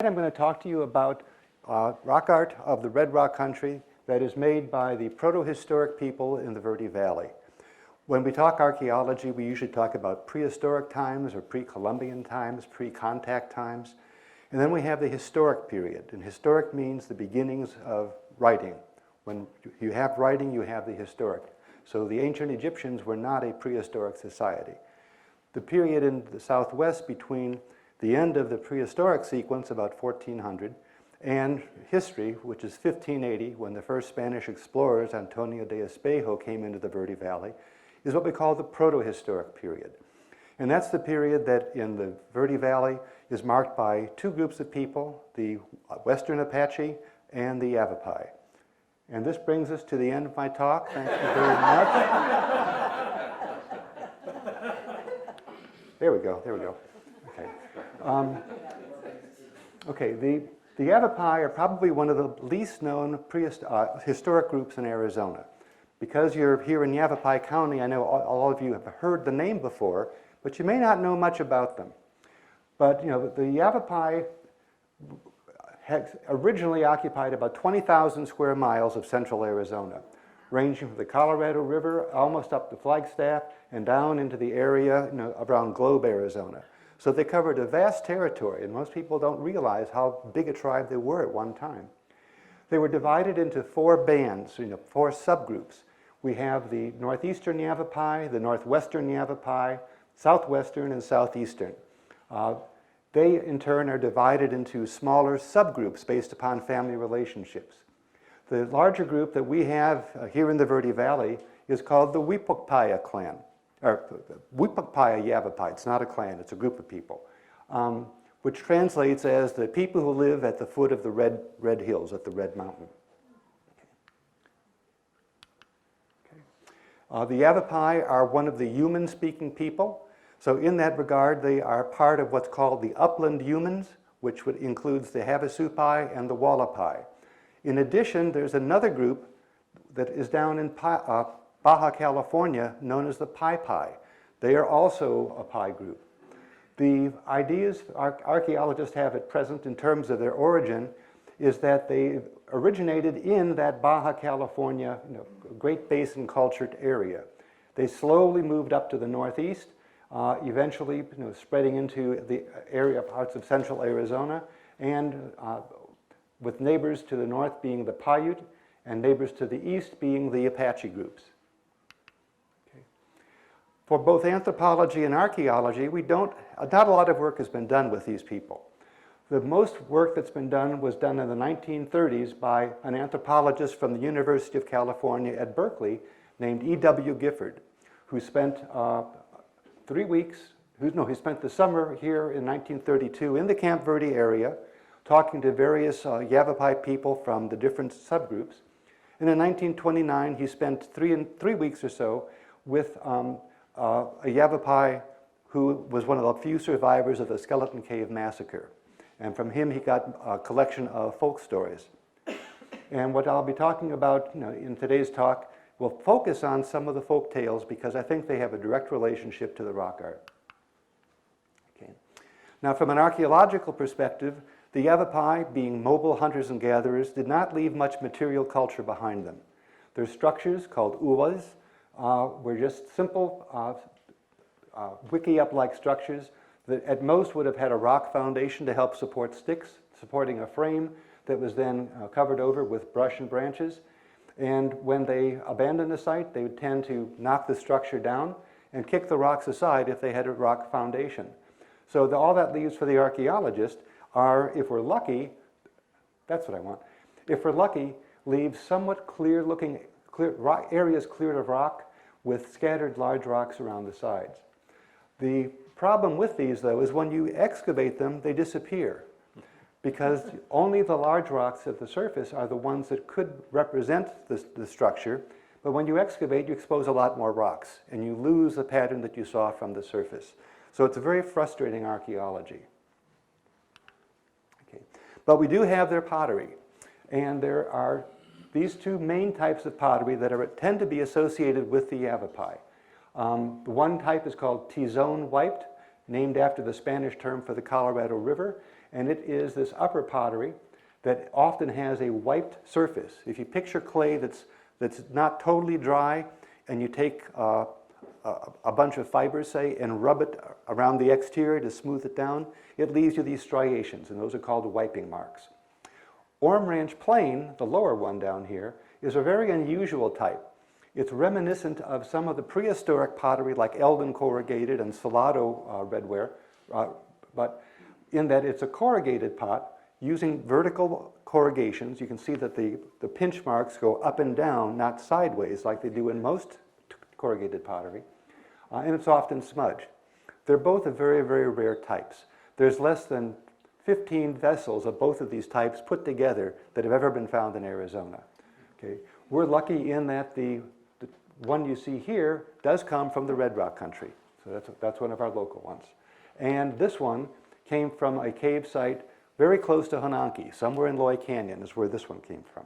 I'm going to talk to you about rock art of the Red Rock country that is made by the proto-historic people in the Verde Valley. When we talk archaeology, we usually talk about prehistoric times or pre-Columbian times, pre-contact times. And then we have the historic period. And historic means the beginnings of writing. When you have writing, you have the historic. So the ancient Egyptians were not a prehistoric society. The period in the Southwest between the end of the prehistoric sequence, about 1400, and history, which is 1580, when the first Spanish explorers, Antonio de Espejo, came into the Verde Valley, is what we call the proto-historic period. And that's the period that in the Verde Valley is marked by two groups of people, the Western Apache and the Yavapai. And this brings us to the end of my talk. Thank you very much. There we go, there we go. Okay. The Yavapai are probably one of the least known historic groups in Arizona. Because you're here in Yavapai County, I know all of you have heard the name before, but you may not know much about them. But you know, the Yavapai had originally occupied about 20,000 square miles of central Arizona, ranging from the Colorado River almost up to Flagstaff and down into the area around Globe, Arizona. So they covered a vast territory, and most people don't realize how big a tribe they were at one time. They were divided into four bands, four subgroups. We have the northeastern Yavapai, the northwestern Yavapai, southwestern, and southeastern. They, in turn, are divided into smaller subgroups based upon family relationships. The larger group that we have here in the Verde Valley is called the Wipukpaia clan, or Wipukpaia Yavapai. It's not a clan, it's a group of people, which translates as the people who live at the foot of the Red Hills, at the Red Mountain. The Yavapai are one of the human-speaking people. So in that regard, they are part of what's called the upland humans, which includes the Havasupai and the Wallapai. In addition, there's another group that is down in Baja California known as the Pai Pai. They are also a Pai group. The ideas archaeologists have at present in terms of their origin is that they originated in that Baja California Great Basin cultured area. They slowly moved up to the northeast, eventually spreading into the area parts of central Arizona, and with neighbors to the north being the Paiute and neighbors to the east being the Apache groups. Okay. For both anthropology and archaeology, not a lot of work has been done with these people. The most work that's been done was done in the 1930s by an anthropologist from the University of California at Berkeley named E.W. Gifford, who spent 3 weeks, he spent the summer here in 1932 in the Camp Verde area, talking to various Yavapai people from the different subgroups. And in 1929, he spent three weeks or so with a Yavapai who was one of the few survivors of the Skeleton Cave Massacre. And from him, he got a collection of folk stories. And what I'll be talking about in today's talk will focus on some of the folk tales because I think they have a direct relationship to the rock art. Okay. Now, from an archaeological perspective, the Yavapai, being mobile hunters and gatherers, did not leave much material culture behind them. Their structures, called uwas, were just simple wiki-up-like structures that at most would have had a rock foundation to help support sticks, supporting a frame that was then covered over with brush and branches. And when they abandoned the site, they would tend to knock the structure down and kick the rocks aside if they had a rock foundation. So all that leaves for the archaeologist are, if we're lucky, that's what I want, if we're lucky, leaves somewhat clear-looking areas cleared of rock with scattered large rocks around the sides. The problem with these, though, is when you excavate them, they disappear because only the large rocks at the surface are the ones that could represent the structure, but when you excavate, you expose a lot more rocks, and you lose the pattern that you saw from the surface. So it's a very frustrating archaeology. Okay. But we do have their pottery, and there are these two main types of pottery that tend to be associated with the Yavapai. The one type is called Tizon wiped, named after the Spanish term for the Colorado River, And it is this upper pottery that often has a wiped surface. If you picture clay that's not totally dry, and you take a bunch of fibers, say, and rub it around the exterior to smooth it down, it leaves you these striations, and those are called wiping marks. Orme Ranch Plain, the lower one down here, is a very unusual type. It's reminiscent of some of the prehistoric pottery like Eldon corrugated and Salado redware, but in that it's a corrugated pot using vertical corrugations. You can see that the pinch marks go up and down, not sideways like they do in most corrugated pottery, and it's often smudged. They're both very, very rare types. There's less than 15 vessels of both of these types put together that have ever been found in Arizona. Okay? We're lucky in that the one you see here does come from the Red Rock country. So that's one of our local ones. And this one came from a cave site very close to Honanke. Somewhere in Loy Canyon is where this one came from.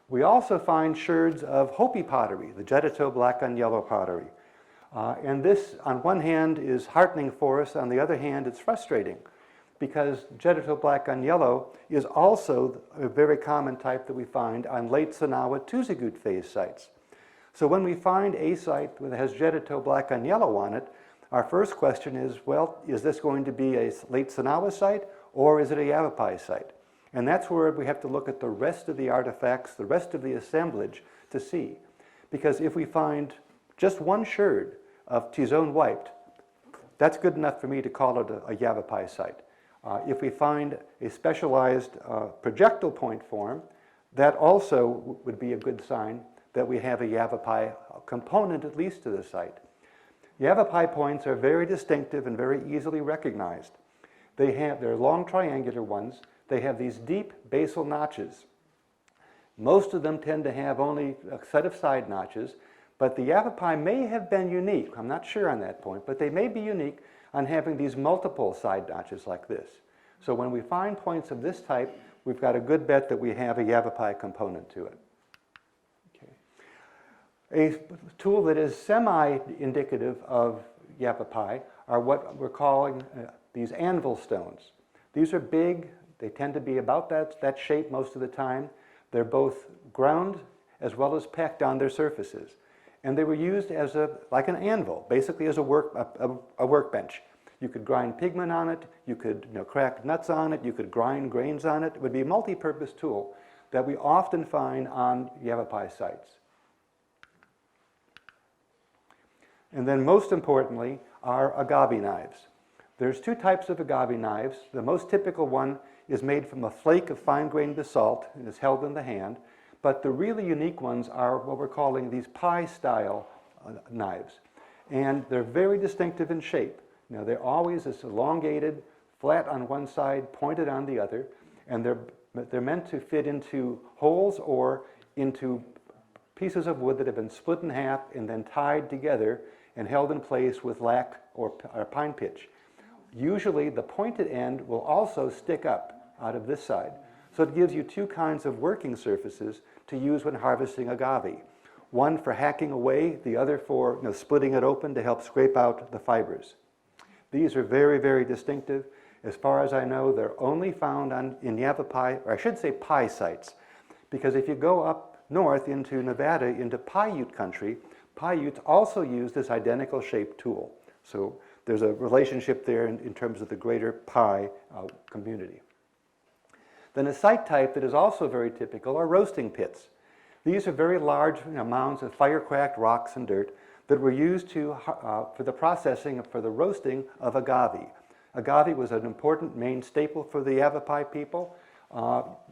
We also find sherds of Hopi pottery, the Jedito black on yellow pottery. And this, on one hand, is heartening for us. On the other hand, it's frustrating because Jedito black on yellow is also a very common type that we find on late Sanawa-Tuzagut phase sites. So when we find a site that has Jedito black on yellow on it, our first question is, well, is this going to be a late Sanawa site or is it a Yavapai site? And that's where we have to look at the rest of the artifacts, the rest of the assemblage to see. Because if we find just one sherd of T-zone wiped, that's good enough for me to call it a Yavapai site. If we find a specialized projectile point form, that also would be a good sign that we have a Yavapai component at least to the site. Yavapai points are very distinctive and very easily recognized. They're long triangular ones. They have these deep basal notches. Most of them tend to have only a set of side notches, but the Yavapai may have been unique. I'm not sure on that point, but they may be unique on having these multiple side notches like this. So when we find points of this type, we've got a good bet that we have a Yavapai component to it. A tool that is semi-indicative of Yavapai are what we're calling these anvil stones. These are big. They tend to be about that shape most of the time. They're both ground as well as packed on their surfaces. And they were used as like an anvil, basically as a workbench. You could grind pigment on it. You could crack nuts on it. You could grind grains on it. It would be a multi-purpose tool that we often find on Yavapai sites. And then most importantly are agave knives. There's two types of agave knives. The most typical one is made from a flake of fine-grained basalt and is held in the hand. But the really unique ones are what we're calling these pie-style knives. And they're very distinctive in shape. They're always this elongated, flat on one side, pointed on the other. And they're meant to fit into holes or into pieces of wood that have been split in half and then tied together and held in place with lac or pine pitch. Usually the pointed end will also stick up out of this side. So it gives you two kinds of working surfaces to use when harvesting agave. One for hacking away, the other for splitting it open to help scrape out the fibers. These are very, very distinctive. As far as I know, they're only found in Yavapai, or I should say pie sites, because if you go up north into Nevada, into Paiute country, Paiutes also use this identical shaped tool. So there's a relationship there in terms of the greater Pai community. Then a site type that is also very typical are roasting pits. These are very large mounds of fire-cracked rocks and dirt that were used for the processing, for the roasting of agave. Agave was an important main staple for the Yavapai people.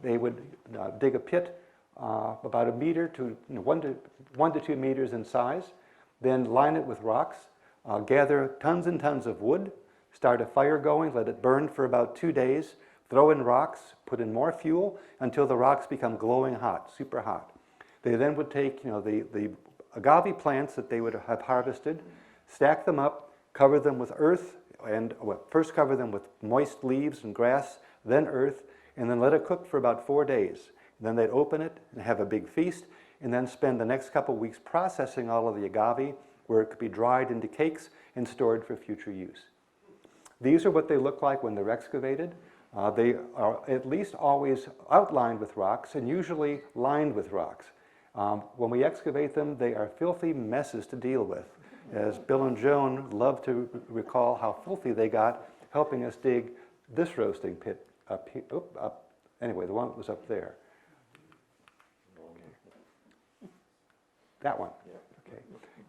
They would dig a pit about a meter to 1 to 2 meters in size, then line it with rocks, gather tons and tons of wood, start a fire going, let it burn for about 2 days, throw in rocks, put in more fuel until the rocks become glowing hot, super hot. They then would take the agave plants that they would have harvested, stack them up, cover them with earth, and first cover them with moist leaves and grass, then earth, and then let it cook for about 4 days. Then they'd open it and have a big feast, and then spend the next couple weeks processing all of the agave, where it could be dried into cakes and stored for future use. These are what they look like when they're excavated. They are at least always outlined with rocks and usually lined with rocks. When we excavate them, they are filthy messes to deal with. As Bill and Joan love to recall how filthy they got helping us dig this roasting pit up here. Anyway, the one that was up there. Okay. That one. Okay.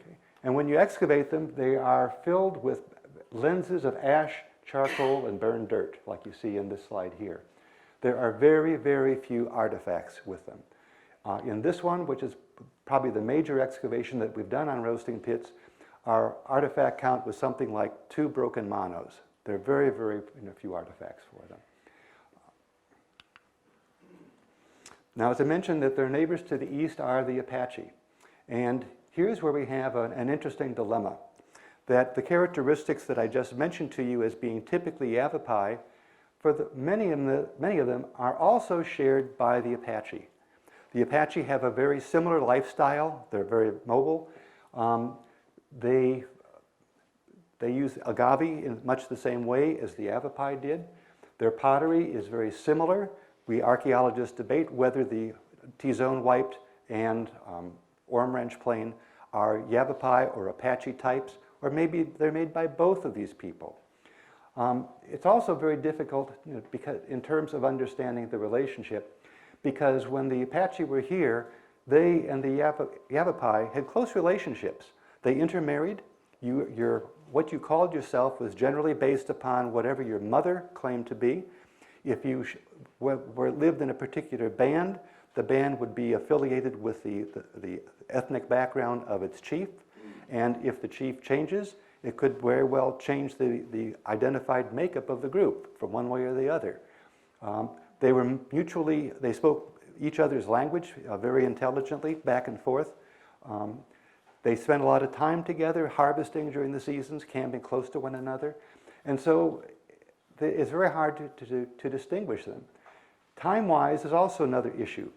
Okay. And when you excavate them, they are filled with lenses of ash, charcoal, and burned dirt, like you see in this slide here. There are very, very few artifacts with them. In this one, which is probably the major excavation that we've done on roasting pits, our artifact count was something like 2 broken manos. There are very, very few artifacts for them. Now, as I mentioned, that their neighbors to the east are the Apache. And here's where we have an interesting dilemma, that the characteristics that I just mentioned to you as being typically Yavapai, many of them are also shared by the Apache. The Apache have a very similar lifestyle. They're very mobile. They use agave in much the same way as the Yavapai did. Their pottery is very similar. We archaeologists debate whether the T-zone wiped and Orm wrench plain are Yavapai or Apache types, or maybe they're made by both of these people. It's also very difficult because in terms of understanding the relationship, because when the Apache were here, they and the Yavapai had close relationships. They intermarried. What you called yourself was generally based upon whatever your mother claimed to be. If you lived in a particular band, the band would be affiliated with the ethnic background of its chief. And if the chief changes, it could very well change the identified makeup of the group from one way or the other. They spoke each other's language very intelligently, back and forth. They spent a lot of time together, harvesting during the seasons, camping close to one another. And so it's very hard to distinguish them. Time-wise is also another issue.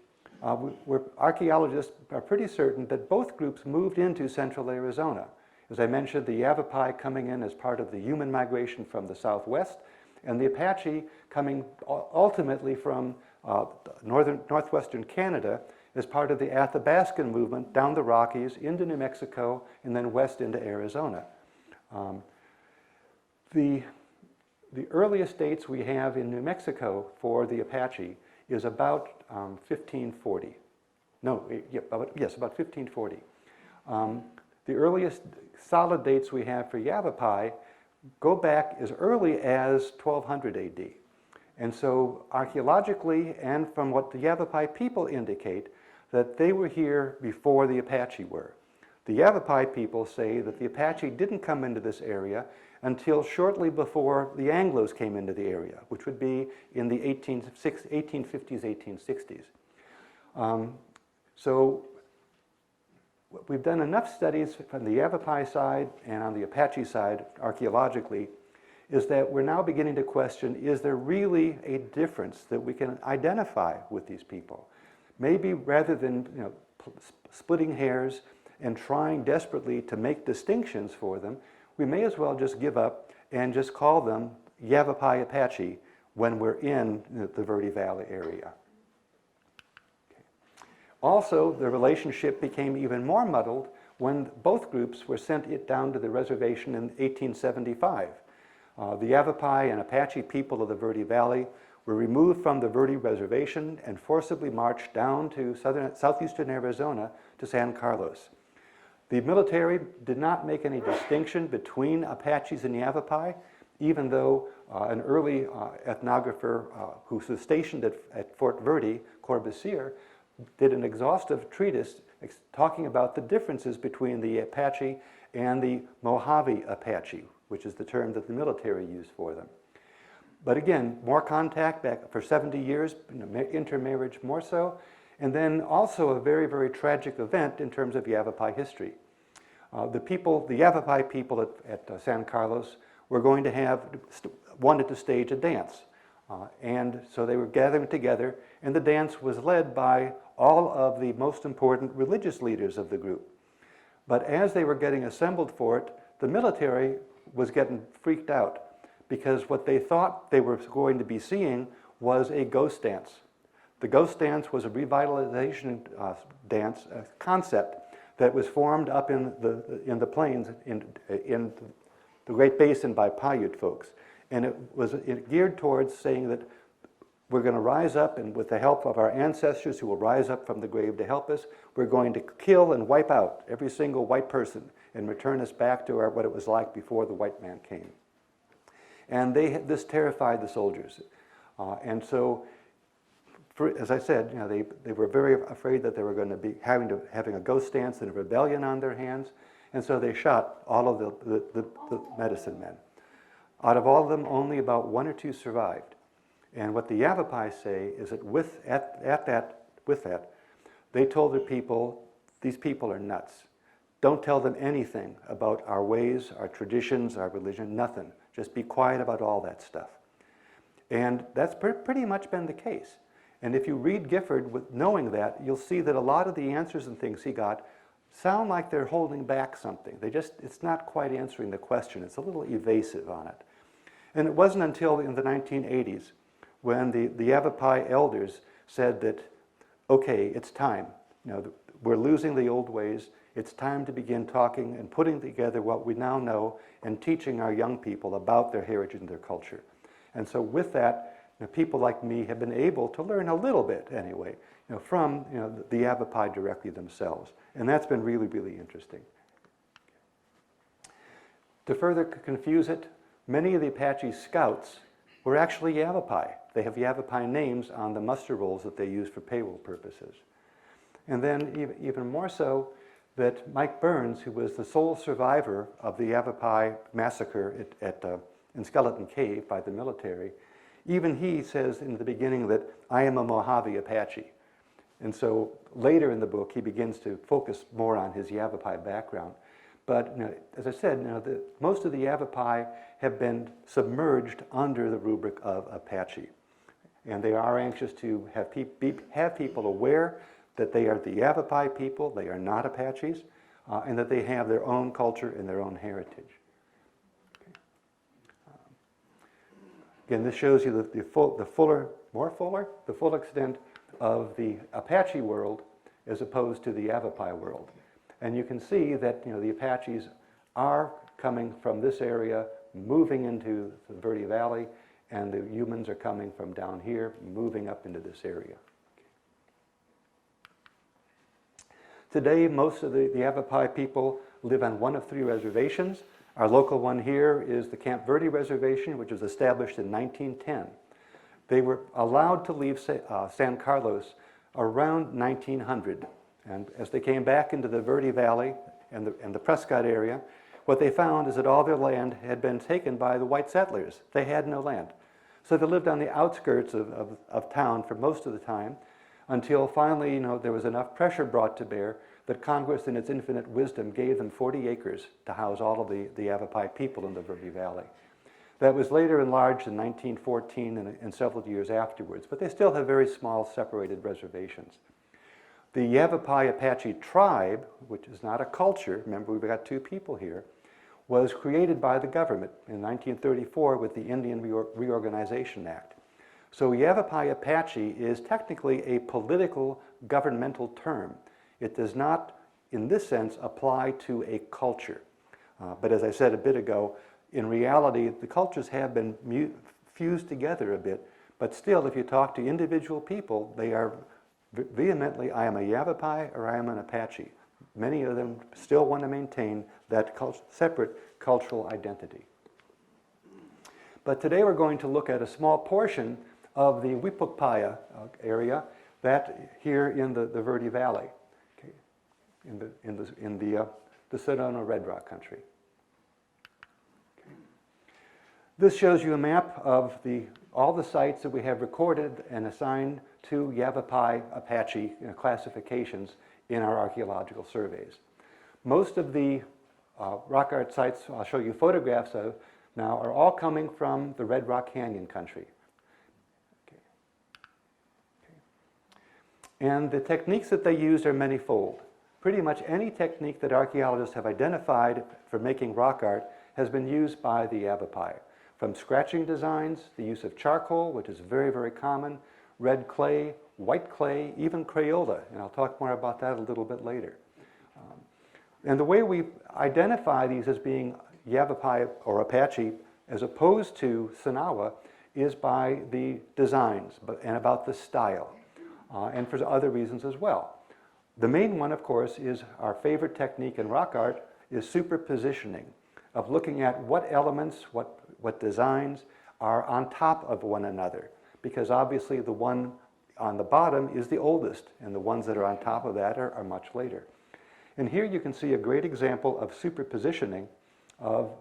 Archaeologists are pretty certain that both groups moved into central Arizona. As I mentioned, the Yavapai coming in as part of the human migration from the southwest, and the Apache coming ultimately from northwestern Canada as part of the Athabascan movement down the Rockies into New Mexico and then west into Arizona. The earliest dates we have in New Mexico for the Apache is about 1540. About 1540. The earliest solid dates we have for Yavapai go back as early as 1200 AD. And so archaeologically and from what the Yavapai people indicate, that they were here before the Apache were. The Yavapai people say that the Apache didn't come into this area until shortly before the Anglos came into the area, which would be in the 1850s, 1860s. So we've done enough studies from the Yavapai side and on the Apache side archaeologically, is that we're now beginning to question, is there really a difference that we can identify with these people? Maybe rather than splitting hairs and trying desperately to make distinctions for them, we may as well just give up and just call them Yavapai Apache when we're in the Verde Valley area. Okay. Also, the relationship became even more muddled when both groups were sent down to the reservation in 1875. The Yavapai and Apache people of the Verde Valley were removed from the Verde Reservation and forcibly marched down to southeastern Arizona to San Carlos. The military did not make any distinction between Apaches and Yavapai, even though an early ethnographer who was stationed at Fort Verde, Corbusier, did an exhaustive treatise talking about the differences between the Apache and the Mojave Apache, which is the term that the military used for them. But again, more contact back for 70 years, intermarriage more so, and then also a very, very tragic event in terms of Yavapai history. The Yavapai people at San Carlos were going to wanted to stage a dance. And so they were gathering together, and the dance was led by all of the most important religious leaders of the group. But as they were getting assembled for it, the military was getting freaked out because what they thought they were going to be seeing was a ghost dance. The ghost dance was a revitalization dance concept that was formed up in the plains in the Great Basin by Paiute folks. And it was geared towards saying that we're going to rise up, and with the help of our ancestors who will rise up from the grave to help us, we're going to kill and wipe out every single white person and return us back to what it was like before the white man came. And this terrified the soldiers. And so, as I said, they were very afraid that they were going to be having a ghost dance and a rebellion on their hands. And so they shot all of the medicine men. Out of all of them, only about 1 or 2 survived. And what the Yavapai say is that with that, they told their people, these people are nuts. Don't tell them anything about our ways, our traditions, our religion, nothing. Just be quiet about all that stuff. And that's pretty much been the case. And if you read Gifford knowing that, you'll see that a lot of the answers and things he got sound like they're holding back something. It's not quite answering the question. It's a little evasive on it. And it wasn't until in the 1980s when the Yavapai elders said that, okay, it's time. We're losing the old ways. It's time to begin talking and putting together what we now know and teaching our young people about their heritage and their culture. And so with that, people like me have been able to learn a little bit anyway, from the Yavapai directly themselves. And that's been really, really interesting. To further confuse it, many of the Apache scouts were actually Yavapai. They have Yavapai names on the muster rolls that they use for payroll purposes. And then even more so, that Mike Burns, who was the sole survivor of the Yavapai massacre in Skeleton Cave by the military, even he says in the beginning that I am a Mojave Apache. And so later in the book, he begins to focus more on his Yavapai background. But as I said, most of the Yavapai have been submerged under the rubric of Apache. And they are anxious to have people aware that they are the Yavapai people, they are not Apaches, and that they have their own culture and their own heritage. Okay. Again, this shows you the full extent of the Apache world as opposed to the Yavapai world. And you can see that the Apaches are coming from this area, moving into the Verde Valley, and the humans are coming from down here, moving up into this area. Today, most of the Yavapai people live on one of 3 reservations. Our local one here is the Camp Verde Reservation, which was established in 1910. They were allowed to leave San Carlos around 1900. And as they came back into the Verde Valley and the Prescott area, what they found is that all their land had been taken by the white settlers. They had no land. So they lived on the outskirts of town for most of the time, until finally, there was enough pressure brought to bear that Congress, in its infinite wisdom, gave them 40 acres to house all of the Yavapai people in the Verde Valley. That was later enlarged in 1914 and several years afterwards, but they still have very small separated reservations. The Yavapai Apache tribe, which is not a culture, remember we've got 2 people here, was created by the government in 1934 with the Indian Reorganization Act. So Yavapai Apache is technically a political governmental term. It does not, in this sense, apply to a culture. But as I said a bit ago, in reality, the cultures have been fused together a bit, but still, if you talk to individual people, they are vehemently, I am a Yavapai or I am an Apache. Many of them still want to maintain that separate cultural identity. But today we're going to look at a small portion of the Wipukpaia area, that here in the Verde Valley, okay, in the Sedona Red Rock country. Okay. This shows you a map of all the sites that we have recorded and assigned to Yavapai Apache classifications in our archaeological surveys. Most of the rock art sites I'll show you photographs of now are all coming from the Red Rock Canyon country. And the techniques that they used are many-fold. Pretty much any technique that archaeologists have identified for making rock art has been used by the Yavapai. from scratching designs, the use of charcoal, which is very, very common, red clay, white clay, even Crayola, and I'll talk more about that a little bit later. And the way we identify these as being Yavapai or Apache as opposed to Sanawa is by the designs and about the style, and for other reasons as well. The main one, of course, is our favorite technique in rock art is superpositioning, of looking at what elements, what designs are on top of one another, because obviously the one on the bottom is the oldest, and the ones that are on top of that are much later. And here you can see a great example of superpositioning of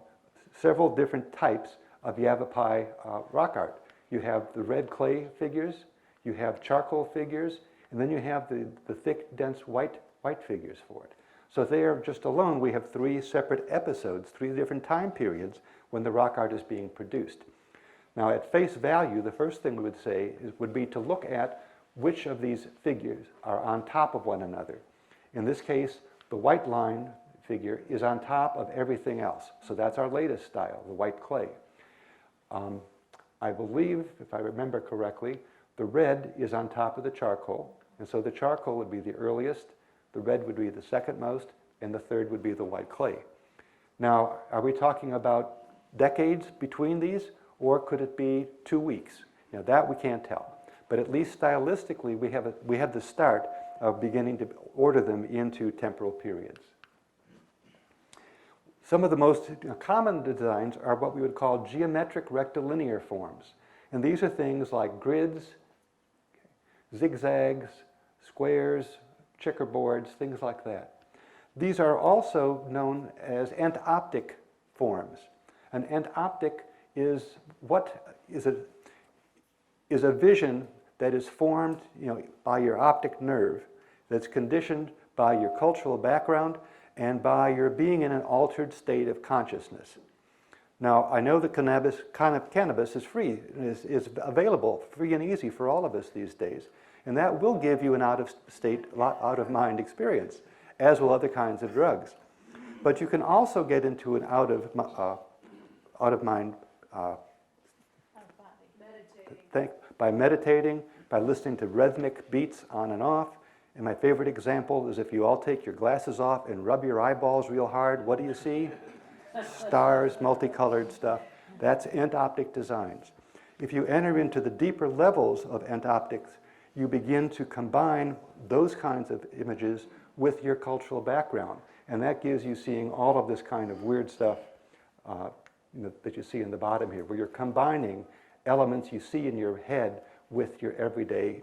several different types of Yavapai rock art. You have the red clay figures, you have charcoal figures, and then you have the thick, dense white figures for it. So there, just alone, we have 3 separate episodes, 3 different time periods when the rock art is being produced. Now, at face value, the first thing we would say would be to look at which of these figures are on top of one another. In this case, the white line figure is on top of everything else. So that's our latest style, the white clay. I believe, if I remember correctly, the red is on top of the charcoal. And so the charcoal would be the earliest, the red would be the second most, and the third would be the white clay. Now, are we talking about decades between these, or could it be 2 weeks? You know, that we can't tell. But at least stylistically, we have the start of beginning to order them into temporal periods. Some of the most common designs are what we would call geometric rectilinear forms. And these are things like grids, zigzags, squares, checkerboards, things like that. These are also known as entoptic forms. An entoptic is a vision that is formed, by your optic nerve, that's conditioned by your cultural background and by your being in an altered state of consciousness. Now, I know that cannabis is free, is available, free and easy for all of us these days, and that will give you an out-of-state, out-of-mind experience, as will other kinds of drugs. But you can also get into an out-of-mind by meditating, by listening to rhythmic beats on and off. And my favorite example is if you all take your glasses off and rub your eyeballs real hard, what do you see? Stars, multicolored stuff. That's entoptic designs. If you enter into the deeper levels of entoptics, you begin to combine those kinds of images with your cultural background. And that gives you seeing all of this kind of weird stuff that you see in the bottom here, where you're combining elements you see in your head with your everyday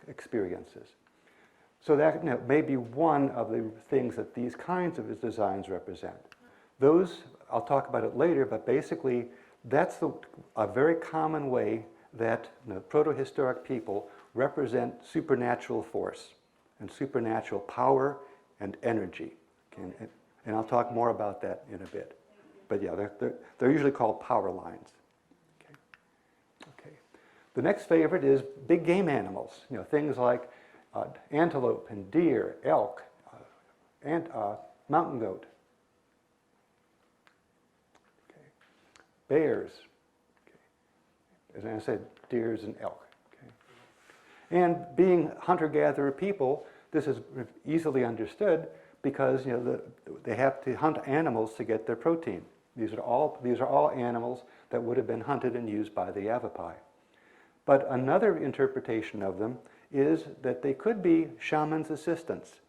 experiences. So that may be one of the things that these kinds of designs represent. Those, I'll talk about it later, but basically that's a very common way that proto-historic people represent supernatural force and supernatural power and energy. Okay? And I'll talk more about that in a bit. But yeah, they're usually called power lines. Okay. The next favorite is big game animals, things like antelope and deer, elk, and mountain goat, okay. Bears, okay. As I said, deers and elk. Okay. And being hunter-gatherer people, this is easily understood because they have to hunt animals to get their protein. These are all animals that would have been hunted and used by the Yavapai. But another interpretation of them is that they could be shamans' assistants,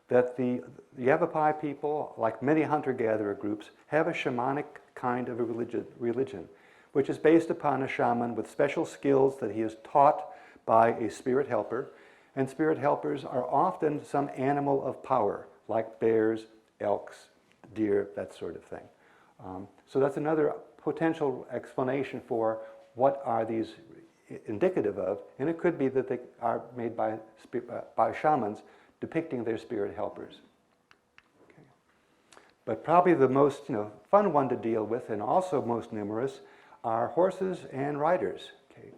that the Yavapai people, like many hunter-gatherer groups, have a shamanic kind of a religion, which is based upon a shaman with special skills that he is taught by a spirit helper, and spirit helpers are often some animal of power, like bears, elks, deer, that sort of thing. So that's another potential explanation for what are these indicative of, and it could be that they are made by shamans depicting their spirit helpers. Okay. But probably the most fun one to deal with, and also most numerous, are horses and riders. Okay.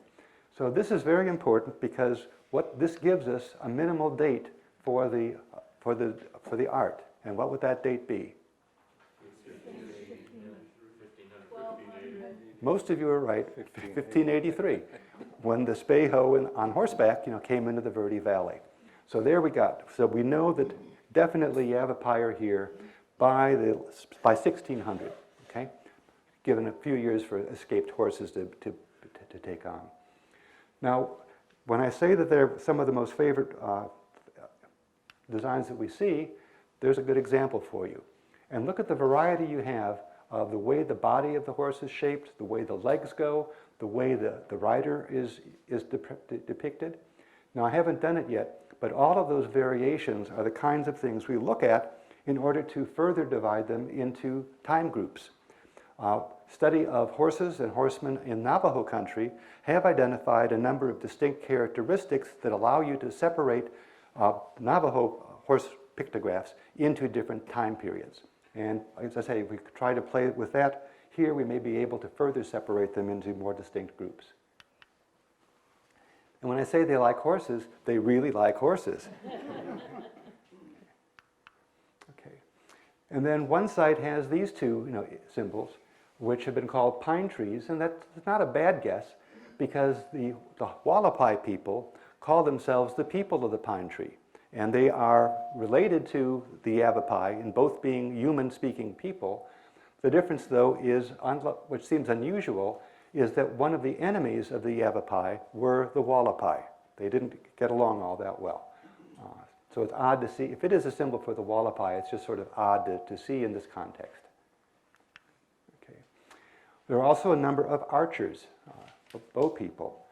So this is very important because what this gives us a minimal date for the art. And what would that date be? Most of you are right, 1583, when the Spejo on horseback, came into the Verde Valley. So there we got. So we know that definitely Yavapai are here by 1600. Okay, given a few years for escaped horses to take on. Now, when I say that they're some of the most favorite designs that we see, there's a good example for you. And look at the variety you have of the way the body of the horse is shaped, the way the legs go, the way the rider is depicted. Now, I haven't done it yet, but all of those variations are the kinds of things we look at in order to further divide them into time groups. Study of horses and horsemen in Navajo country have identified a number of distinct characteristics that allow you to separate Navajo horse pictographs into different time periods. And as I say, if we try to play with that here, we may be able to further separate them into more distinct groups. And when I say they like horses, they really like horses. Okay. And then one site has these two symbols, which have been called pine trees, and that's not a bad guess, because the Yavapai people call themselves the people of the pine tree. And they are related to the Yavapai in both being human-speaking people. The difference, though, is, which seems unusual, is that one of the enemies of the Yavapai were the Yavapai. They didn't get along all that well. So it's odd to see. If it is a symbol for the Yavapai, it's just sort of odd to see in this context. Okay. There are also a number of archers, bow people.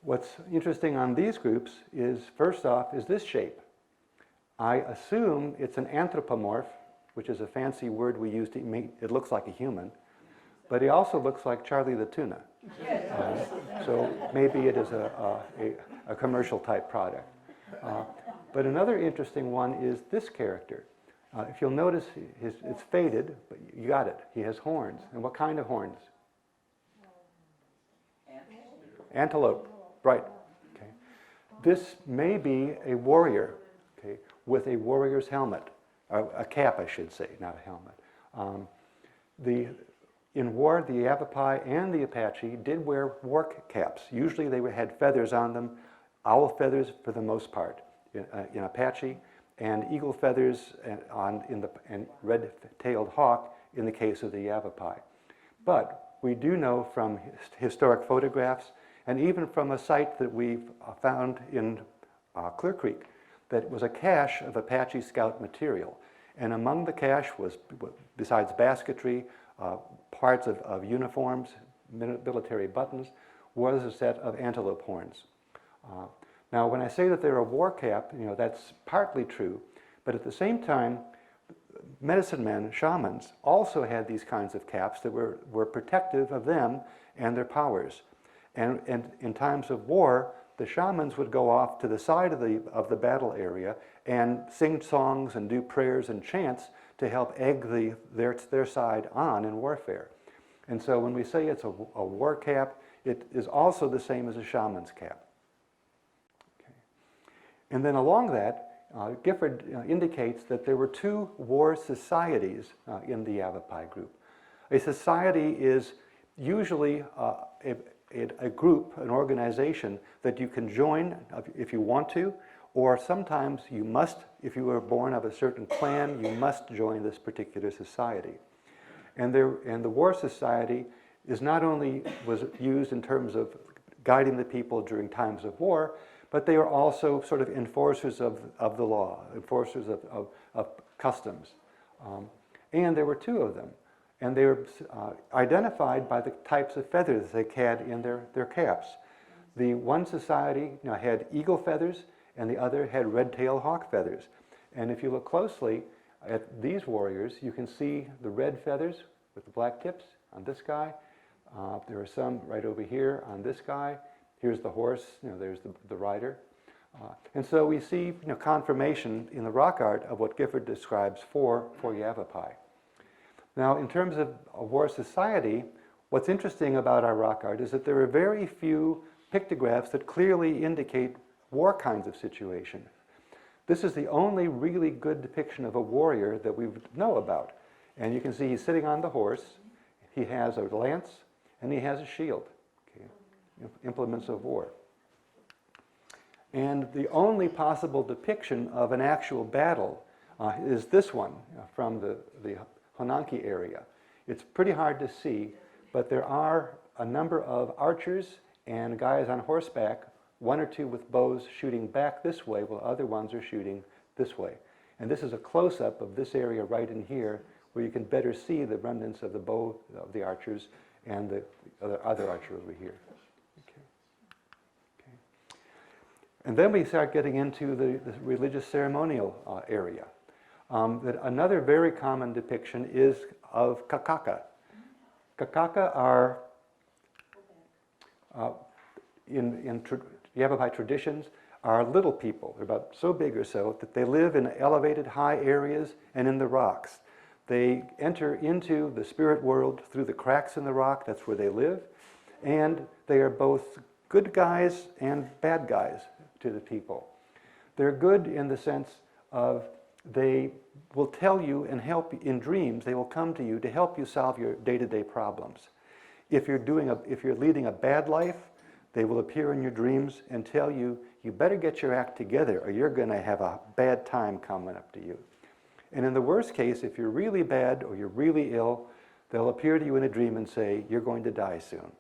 What's interesting on these groups is, first off, is this shape. I assume it's an anthropomorph, which is a fancy word we use to make it looks like a human, but he also looks like Charlie the Tuna. So maybe it is a commercial type product. But another interesting one is this character. If you'll notice, it's faded, but you got it. He has horns. And what kind of horns? Antelope, right. Okay. This may be a warrior, okay, with a warrior's helmet, or a cap, I should say, not a helmet. In war, the Yavapai and the Apache did wear war caps. Usually they had feathers on them, owl feathers for the most part in Apache, and eagle feathers and red-tailed hawk in the case of the Yavapai. But we do know from historic photographs, and even from a site that we've found in Clear Creek, that it was a cache of Apache Scout material. And among the cache was, besides basketry, parts of uniforms, military buttons, was a set of antelope horns. Now, when I say that they're a war cap, that's partly true, but at the same time, medicine men, shamans, also had these kinds of caps that were protective of them and their powers. And in times of war, the shamans would go off to the side of the battle area and sing songs and do prayers and chants to help egg their side on in warfare. And so when we say it's a war cap, it is also the same as a shaman's cap. Okay. And then along that, Gifford indicates that there were two war societies in the Yavapai group. A society is usually a group, an organization that you can join if you want to, or sometimes you must, if you were born of a certain clan, you must join this particular society. And the war society is not only was used in terms of guiding the people during times of war, but they are also sort of enforcers of the law, enforcers of customs. And there were two of them. And they were identified by the types of feathers they had in their caps. The one society had eagle feathers, and the other had red-tailed hawk feathers. And if you look closely at these warriors, you can see the red feathers with the black tips on this guy. There are some right over here on this guy. Here's the horse, there's the rider. And so we see confirmation in the rock art of what Gifford describes for Yavapai. Now, in terms of a war society, what's interesting about our rock art is that there are very few pictographs that clearly indicate war kinds of situation. This is the only really good depiction of a warrior that we know about. And you can see he's sitting on the horse, he has a lance, and he has a shield, okay? Implements of war. And the only possible depiction of an actual battle is this one from the Honanki area. It's pretty hard to see, but there are a number of archers and guys on horseback, one or two with bows shooting back this way while other ones are shooting this way. And this is a close-up of this area right in here where you can better see the remnants of the bow of the archers and the other archer over here. Okay. Okay. And then we start getting into the religious ceremonial area. Another very common depiction is of kakaka. Kakaka are, in Yavapai traditions, are little people. They're about so big or so that they live in elevated high areas and in the rocks. They enter into the spirit world through the cracks in the rock. That's where they live. And they are both good guys and bad guys to the people. They're good in the sense of they will tell you and help you in dreams. They will come to you to help you solve your day-to-day problems. If you're leading a bad life, they will appear in your dreams and tell you, you better get your act together or you're going to have a bad time coming up to you. And in the worst case, if you're really bad or you're really ill, they'll appear to you in a dream and say, you're going to die soon.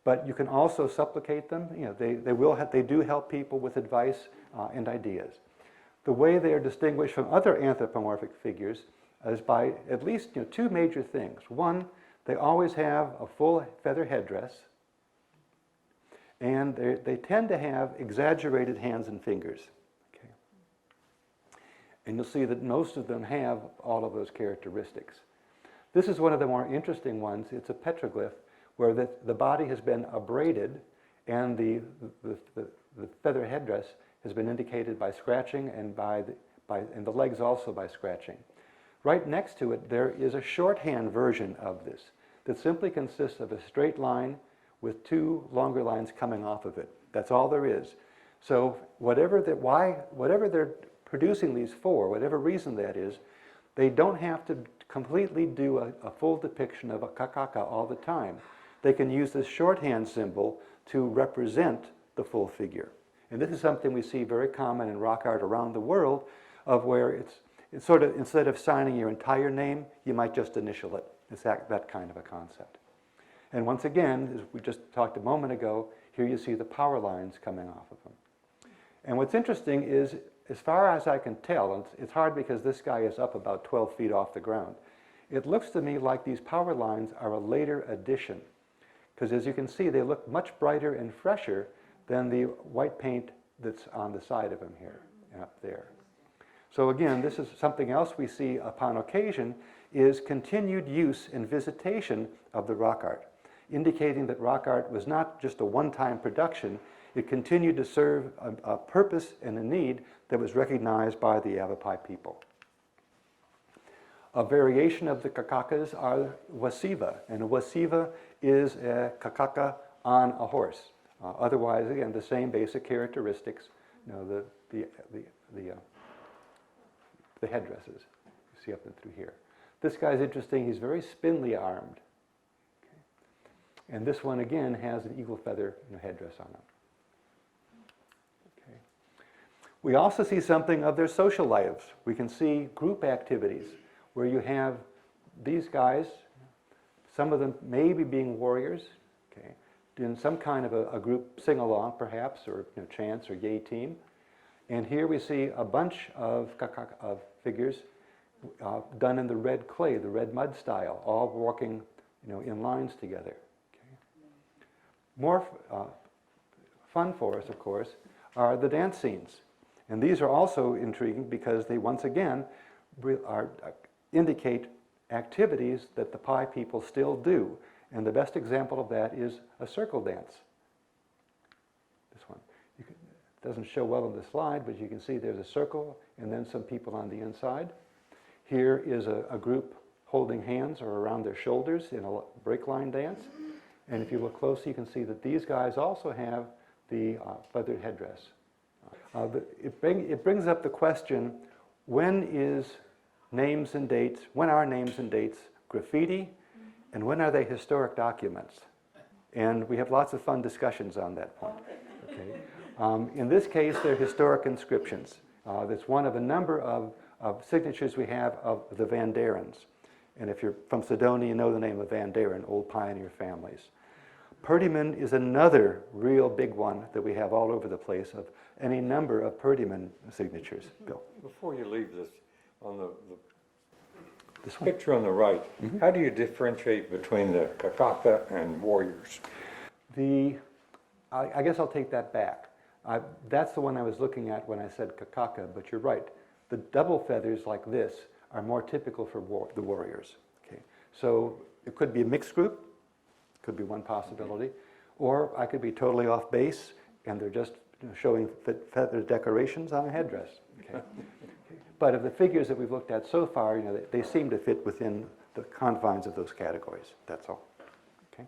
But you can also supplicate them. You know, they do help people with advice and ideas. The way they are distinguished from other anthropomorphic figures is by at least two major things. One, they always have a full feather headdress, and they tend to have exaggerated hands and fingers. Okay. And you'll see that most of them have all of those characteristics. This is one of the more interesting ones. It's a petroglyph where the body has been abraded and the feather headdress has been indicated by scratching and and the legs also by scratching. Right next to it, there is a shorthand version of this that simply consists of a straight line with two longer lines coming off of it. That's all there is. So whatever they're producing these for, whatever reason that is, they don't have to completely do a full depiction of a kakaka all the time. They can use this shorthand symbol to represent the full figure. And this is something we see very common in rock art around the world, of where it's sort of, instead of signing your entire name, you might just initial it. It's that kind of a concept. And once again, as we just talked a moment ago, here you see the power lines coming off of them. And what's interesting is, as far as I can tell, and it's hard because this guy is up about 12 feet off the ground, it looks to me like these power lines are a later addition. Because as you can see, they look much brighter and fresher than the white paint that's on the side of him here and up there. So again, this is something else we see upon occasion, is continued use and visitation of the rock art, indicating that rock art was not just a one-time production. It continued to serve a purpose and a need that was recognized by the Yavapai people. A variation of the kakakas are wasiva, and a wasiva is a kakaka on a horse. Otherwise, again, the same basic characteristics. You know, the headdresses you see up and through here. This guy's interesting. He's very spindly armed. Okay. And this one again has an eagle feather headdress on him. Okay. We also see something of their social lives. We can see group activities where you have these guys, some of them maybe being warriors, okay, in some kind of a group sing-along perhaps, or chants or yay team. And here we see a bunch of figures done in the red clay, the red mud style, all walking in lines together. Okay. More fun for us, of course, are the dance scenes. And these are also intriguing because they once again indicate activities that the Pai people still do. And the best example of that is a circle dance. This one. It doesn't show well on the slide, but you can see there's a circle and then some people on the inside. Here is a group holding hands or around their shoulders in a break line dance. And if you look closely, you can see that these guys also have the feathered headdress. It brings up the question, when are names and dates graffiti, And when are they historic documents? And we have lots of fun discussions on that point. Okay. In this case, they're historic inscriptions. That's one of a number of signatures we have of the Van Darens. And if you're from Sedona, you know the name of Van Daren, old pioneer families. Perdyman is another real big one that we have all over the place of any number of Perdyman signatures. Bill. Before you leave this, on the This one? picture on the right, how do you differentiate between the Kakaka and warriors? I guess I'll take that back. That's the one I was looking at when I said Kakaka, but you're right. The double feathers like this are more typical for the warriors. Okay. So it could be a mixed group, could be one possibility, or I could be totally off base and they're just showing feather decorations on a headdress. Okay. But of the figures that we've looked at so far, they seem to fit within the confines of those categories. That's all. Okay.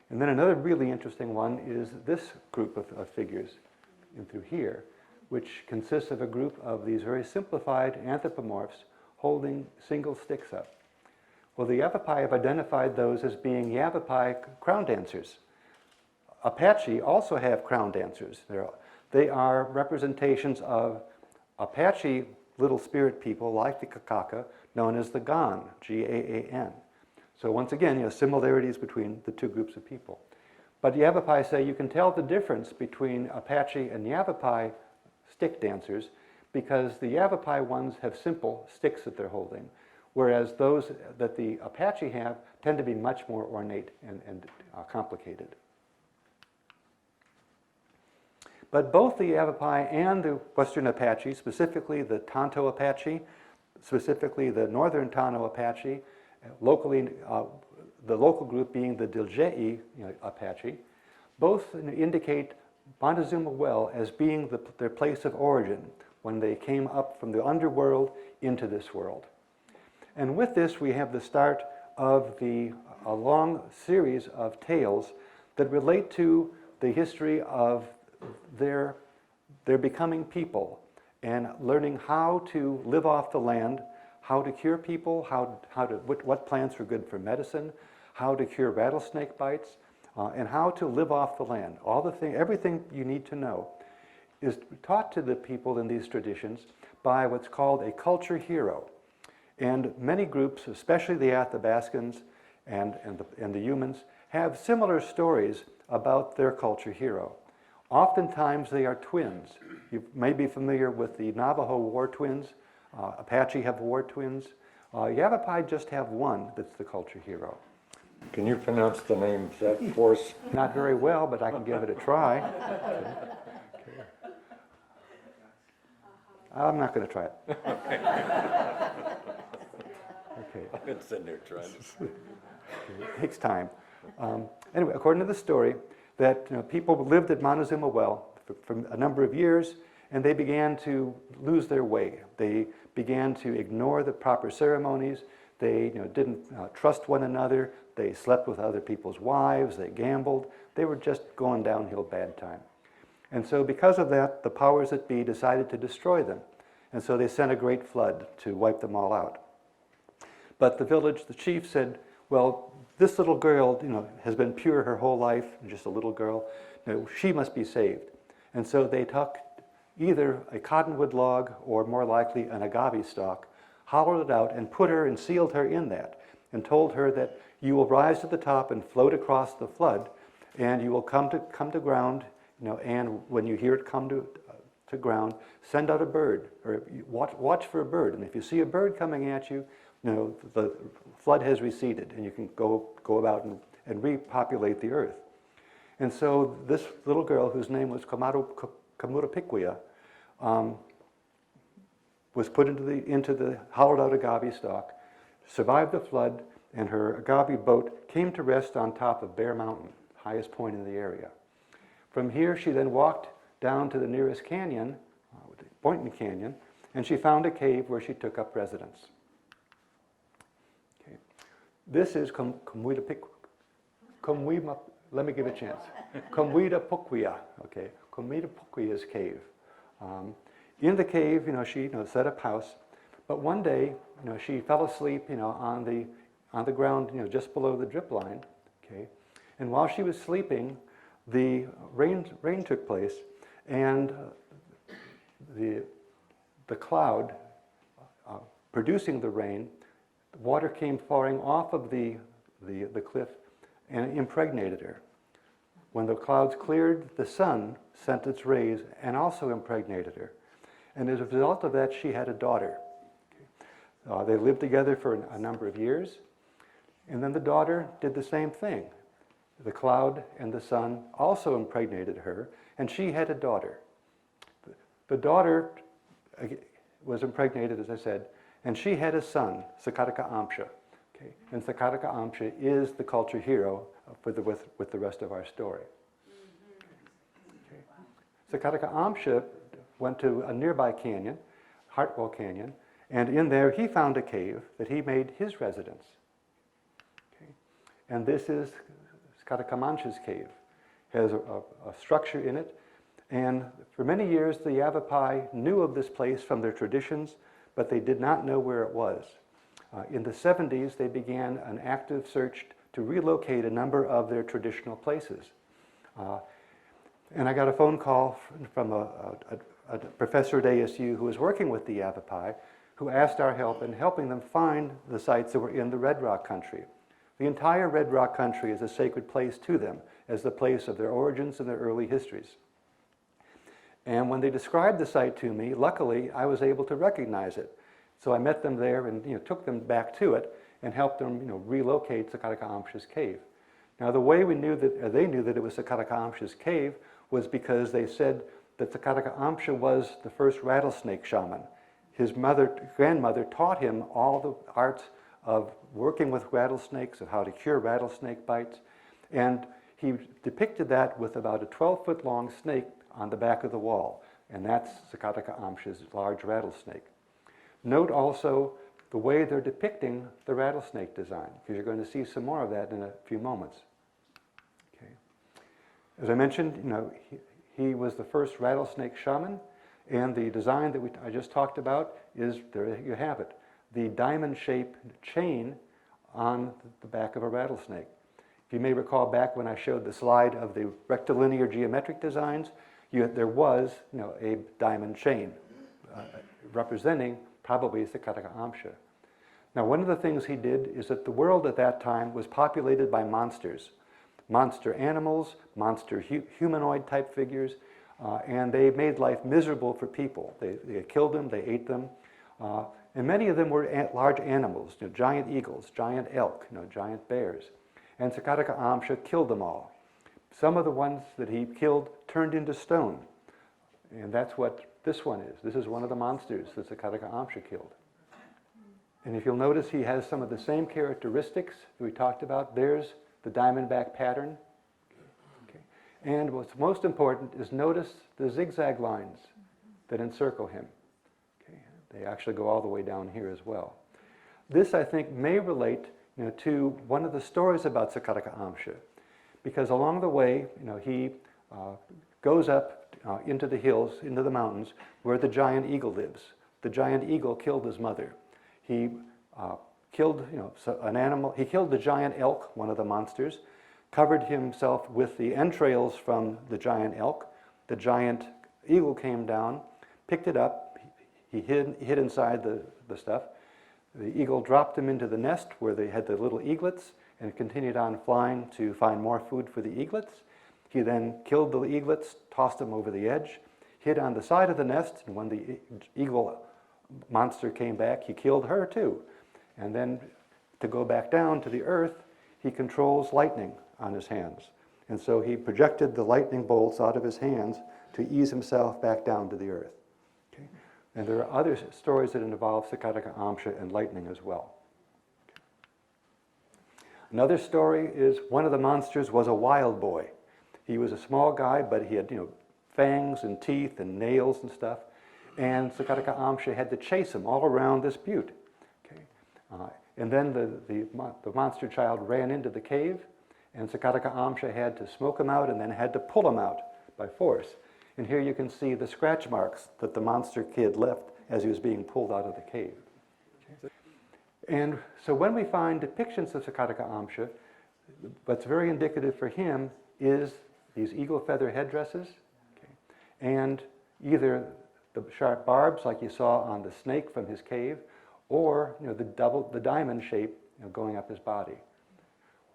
And then another really interesting one is this group of figures in through here, which consists of a group of these very simplified anthropomorphs holding single sticks up. Well, the Yavapai have identified those as being Yavapai crown dancers. Apache also have crown dancers. They are representations of Apache little spirit people like the Kakaka, known as the Gaan, G-A-A-N. So once again, similarities between the two groups of people. But Yavapai say you can tell the difference between Apache and Yavapai stick dancers because the Yavapai ones have simple sticks that they're holding, whereas those that the Apache have tend to be much more ornate and complicated. But both the Yavapai and the Western Apache, specifically the Tonto Apache, specifically the Northern Tonto Apache, locally the local group being the Dilje'i Apache, both indicate Montezuma Well as being their place of origin when they came up from the underworld into this world. And with this, we have the start of a long series of tales that relate to the history of their becoming people and learning how to live off the land, how to cure people, what plants are good for medicine, how to cure rattlesnake bites, and how to live off the land. Everything you need to know is taught to the people in these traditions by what's called a culture hero. And many groups, especially the Athabascans and the humans, have similar stories about their culture hero. Oftentimes they are twins. You may be familiar with the Navajo war twins. Apache have war twins. Yavapai just have one that's the culture hero. Can you pronounce the name of that for us? Not very well, but I can give it a try. Okay. I'm not going to try it. Okay. It's in there trying to. It takes time. Anyway, according to the story, that people lived at Montezuma Well for a number of years, and they began to lose their way. They began to ignore the proper ceremonies. They didn't trust one another. They slept with other people's wives. They gambled. They were just going downhill bad time. And so because of that, the powers that be decided to destroy them. And so they sent a great flood to wipe them all out. But the chief said, well, this little girl, has been pure her whole life, just a little girl. She must be saved. And so they took either a cottonwood log or more likely an agave stalk, hollowed it out and put her and sealed her in that and told her that you will rise to the top and float across the flood and you will come to ground, and when you hear it come to ground, send out a bird or watch for a bird. And if you see a bird coming at you, the flood has receded and you can go about and repopulate the earth. And so this little girl, whose name was Wipukpaia, was put into the hollowed out agave stalk, survived the flood, and her agave boat came to rest on top of Bear Mountain, highest point in the area. From here, she then walked down to the nearest canyon, Boynton Canyon, and she found a cave where she took up residence. Okay. This is let me give it a chance. Wipukpaia, okay, Wipukpaia's cave. In the cave, she set up house, but one day, she fell asleep, on on the ground, just below the drip line. Okay, and while she was sleeping, the rain took place, and the cloud producing the rain, water came pouring off of the cliff and impregnated her. When the clouds cleared, the sun sent its rays and also impregnated her. And as a result of that, she had a daughter. They lived together for a number of years. And then the daughter did the same thing. The cloud and the sun also impregnated her, and she had a daughter. The daughter was impregnated, as I said, and she had a son, Ska'ddika'amche. Okay? And Ska'ddika'amche is the culture hero with the rest of our story. Okay. Ska'ddika'amche went to a nearby canyon, Hartwell Canyon, and in there he found a cave that he made his residence. Okay. And this is Ska'ddika'amche's cave. It has a structure in it, and for many years the Yavapai knew of this place from their traditions, but they did not know where it was. In the 70s, they began an active search to relocate a number of their traditional places. And I got a phone call from a professor at ASU who was working with the Yavapai, who asked our help in helping them find the sites that were in the Red Rock country. The entire Red Rock country is a sacred place to them, as the place of their origins and their early histories. And when they described the site to me, luckily, I was able to recognize it. So I met them there and took them back to it and helped them relocate Ska'ddika'amche's cave. Now the way we knew that, they knew that it was Ska'ddika'amche's cave was because they said that Ska'ddika'amche was the first rattlesnake shaman. His grandmother taught him all the arts of working with rattlesnakes, of how to cure rattlesnake bites, and he depicted that with about a 12-foot long snake on the back of the wall, and that's Ska'ddika'amche's large rattlesnake. Note also the way they're depicting the rattlesnake design, because you're going to see some more of that in a few moments. Okay. As I mentioned, he was the first rattlesnake shaman, and the design that I just talked about is, there you have it, the diamond-shaped chain on the back of a rattlesnake. If you may recall back when I showed the slide of the rectilinear geometric designs, there was a diamond chain representing probably Ska'ddika'amche. Now, one of the things he did is that the world at that time was populated by monsters. Monster animals, monster humanoid type figures, and they made life miserable for people. They killed them, they ate them, and many of them were large animals, giant eagles, giant elk, giant bears. And Ska'ddika'amche killed them all. Some of the ones that he killed turned into stone, and that's what this one is. This is one of the monsters that Ska'ddika'amche killed. And if you'll notice, he has some of the same characteristics that we talked about. There's the diamondback pattern. Okay. And what's most important is notice the zigzag lines that encircle him. Okay. They actually go all the way down here as well. This, I think, may relate to one of the stories about Ska'ddika'amche, because along the way, he goes up into the hills, into the mountains, where the giant eagle lives. The giant eagle killed his mother. He killed, an animal. He killed the giant elk, one of the monsters, covered himself with the entrails from the giant elk. The giant eagle came down, picked it up. He hid inside the stuff. The eagle dropped him into the nest where they had the little eaglets and continued on flying to find more food for the eaglets. He then killed the eaglets, tossed them over the edge, hid on the side of the nest, and when the eagle monster came back, he killed her too. And then to go back down to the earth, he controls lightning on his hands. And so he projected the lightning bolts out of his hands to ease himself back down to the earth. Okay? And there are other stories that involve Ska'ddika'amche and lightning as well. Okay. Another story is one of the monsters was a wild boy. He was a small guy, but he had fangs and teeth and nails and stuff. And Ska'ddika'amche had to chase him all around this butte. Okay. And then the monster child ran into the cave, and Ska'ddika'amche had to smoke him out and then had to pull him out by force. And here you can see the scratch marks that the monster kid left as he was being pulled out of the cave. Okay. And so when we find depictions of Ska'ddika'amche, what's very indicative for him is these eagle feather headdresses, okay, and either the sharp barbs like you saw on the snake from his cave, or the diamond shape going up his body.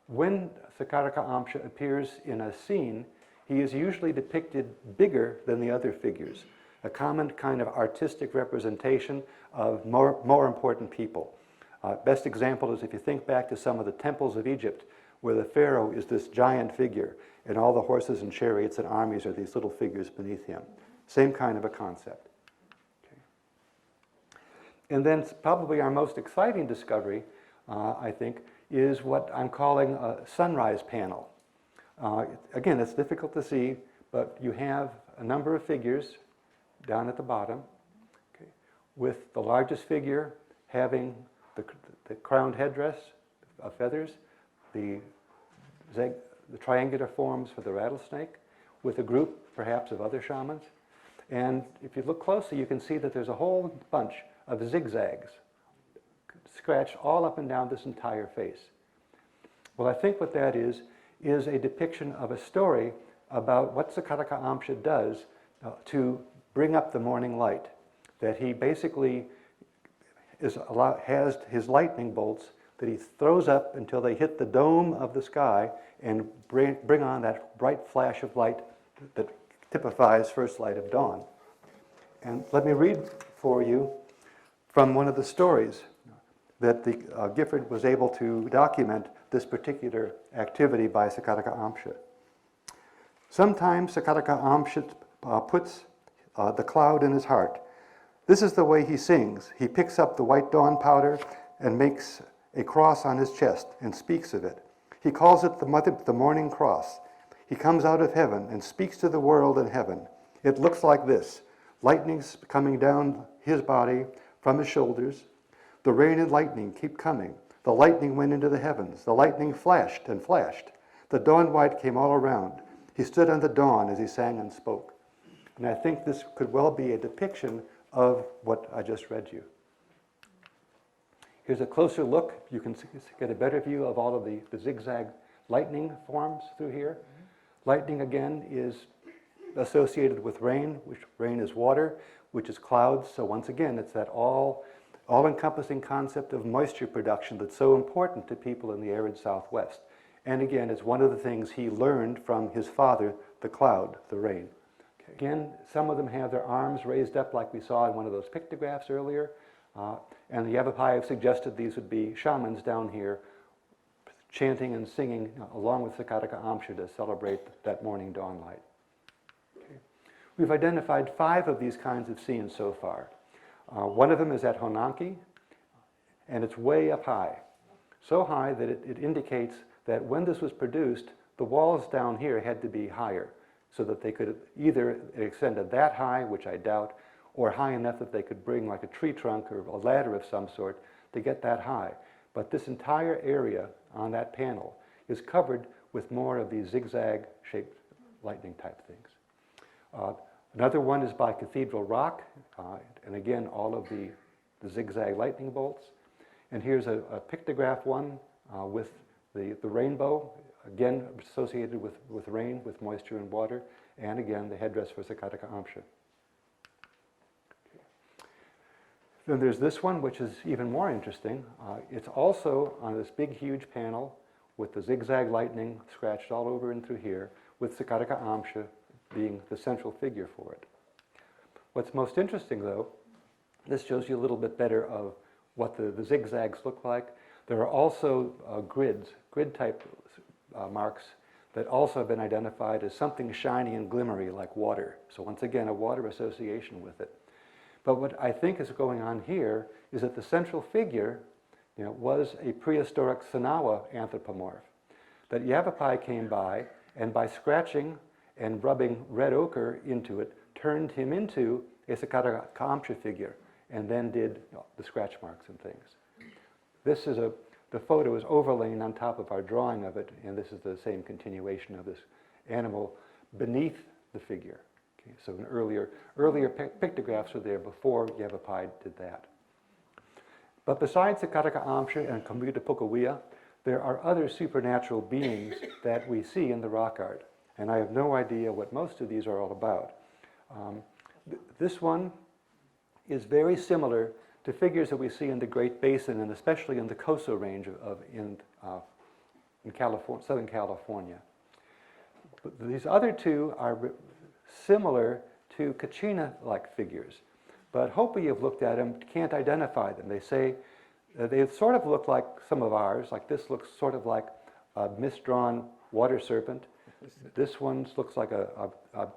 When Ska'ddika'amche appears in a scene, he is usually depicted bigger than the other figures, a common kind of artistic representation of more important people. Best example is if you think back to some of the temples of Egypt, where the pharaoh is this giant figure, and all the horses and chariots and armies are these little figures beneath him. Same kind of a concept. Okay. And then probably our most exciting discovery, I think, is what I'm calling a sunrise panel. Again, it's difficult to see, but you have a number of figures down at the bottom, okay, with the largest figure having the crowned headdress of feathers, the triangular forms for the rattlesnake, with a group perhaps of other shamans. And if you look closely, you can see that there's a whole bunch of zigzags scratched all up and down this entire face. Well, I think what that is a depiction of a story about what Ska'ddika'amche does to bring up the morning light. That he basically has his lightning bolts that he throws up until they hit the dome of the sky and bring on that bright flash of light that typifies first light of dawn. And let me read for you from one of the stories that Gifford was able to document this particular activity by Ska'ddika'amche. Sometimes Ska'ddika'amche puts the cloud in his heart. This is the way he sings. He picks up the white dawn powder and makes a cross on his chest and speaks of it. He calls it the morning cross. He comes out of heaven and speaks to the world in heaven. It looks like this: lightning's coming down his body from his shoulders. The rain and lightning keep coming. The lightning went into the heavens. The lightning flashed and flashed. The dawn white came all around. He stood on the dawn as he sang and spoke. And I think this could well be a depiction of what I just read you. Here's a closer look. You can get a better view of all of the zigzag lightning forms through here. Lightning, again, is associated with rain, which rain is water, which is clouds. So once again, it's that all-encompassing concept of moisture production that's so important to people in the arid Southwest. And again, it's one of the things he learned from his father, the cloud, the rain. Okay. Again, some of them have their arms raised up like we saw in one of those pictographs earlier. And the Yavapai have suggested these would be shamans down here chanting and singing along with Ska'ddika'amche to celebrate that morning dawn light. Okay. We've identified 5 of these kinds of scenes so far. One of them is at Honanki, and it's way up high. So high that it indicates that when this was produced, the walls down here had to be higher so that they could either extend that high, which I doubt, or high enough that they could bring like a tree trunk or a ladder of some sort to get that high. But this entire area on that panel is covered with more of these zigzag-shaped lightning type things. Another one is by Cathedral Rock, and again, all of the zigzag lightning bolts. And here's a pictograph one with the rainbow, again associated with rain, with moisture and water, and again, the headdress for Ska'ddika'amche. Then there's this one, which is even more interesting. It's also on this big, huge panel with the zigzag lightning scratched all over and through here, with Ska'ddika'amche being the central figure for it. What's most interesting, though, this shows you a little bit better of what the zigzags look like. There are also grid-type marks that also have been identified as something shiny and glimmery like water. So once again, a water association with it. But what I think is going on here is that the central figure was a prehistoric Sanawa anthropomorph. That Yavapai came by, and by scratching and rubbing red ochre into it, turned him into a Ska'ddika'amche figure, and then did the scratch marks and things. This is the photo is overlain on top of our drawing of it, and this is the same continuation of this animal beneath the figure. Okay, so earlier pictographs were there before Yavapai did that. But besides the Ska'ddika'amche and Wipukpaia, there are other supernatural beings that we see in the rock art. And I have no idea what most of these are all about. This one is very similar to figures that we see in the Great Basin and especially in the Coso Range in California, Southern California. But these other two are similar to Kachina-like figures. But hopefully you've looked at them, can't identify them. They say they sort of look like some of ours, like this looks sort of like a misdrawn water serpent. This one looks like a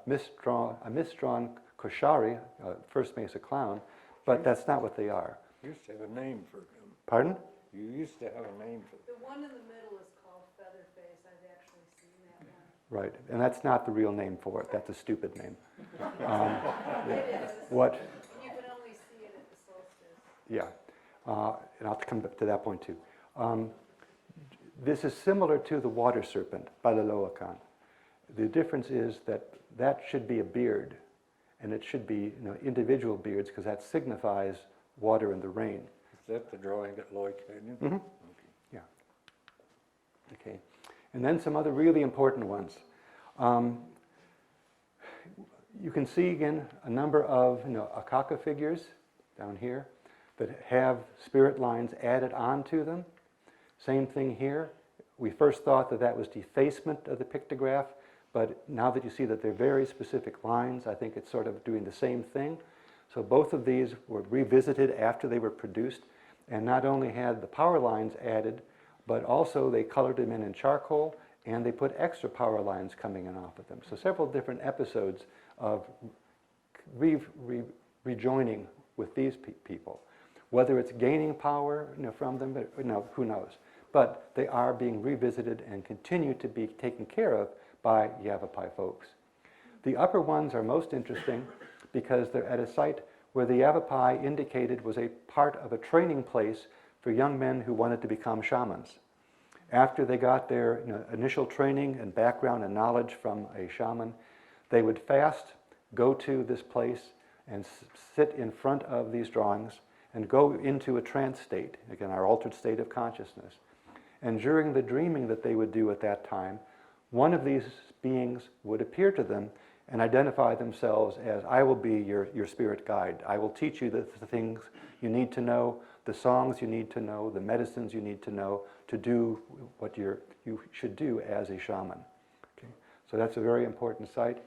misdrawn koshari, first Mesa clown, but that's not what they are. You used to have a name for them. Pardon? You used to have a name for them. The one in the middle is called Featherface. I've actually seen that one. Right, and that's not the real name for it. That's a stupid name. It is. What? You can only see it at the solstice. Yeah, and I'll come back to that point too. This is similar to the water serpent, Balaloakan. The difference is that that should be a beard, and it should be individual beards because that signifies water and the rain. Is that the drawing that Lloyd Canyon? Mm-hmm. Okay. Yeah. Okay, and then some other really important ones. You can see again a number of Akaka figures down here that have spirit lines added onto them. Same thing here. We first thought that that was defacement of the pictograph, but now that you see that they're very specific lines, I think it's sort of doing the same thing. So both of these were revisited after they were produced, and not only had the power lines added, but also they colored them in charcoal, and they put extra power lines coming in off of them. So several different episodes of rejoining with these people. Whether it's gaining power from them, who knows. But they are being revisited and continue to be taken care of by Yavapai folks. The upper ones are most interesting because they're at a site where the Yavapai indicated was a part of a training place for young men who wanted to become shamans. After they got their initial training and background and knowledge from a shaman, they would fast, go to this place, and sit in front of these drawings and go into a trance state, again, our altered state of consciousness. And during the dreaming that they would do at that time, one of these beings would appear to them and identify themselves as, I will be your spirit guide. I will teach you the things you need to know, the songs you need to know, the medicines you need to know to do what you should do as a shaman. Okay? So that's a very important site.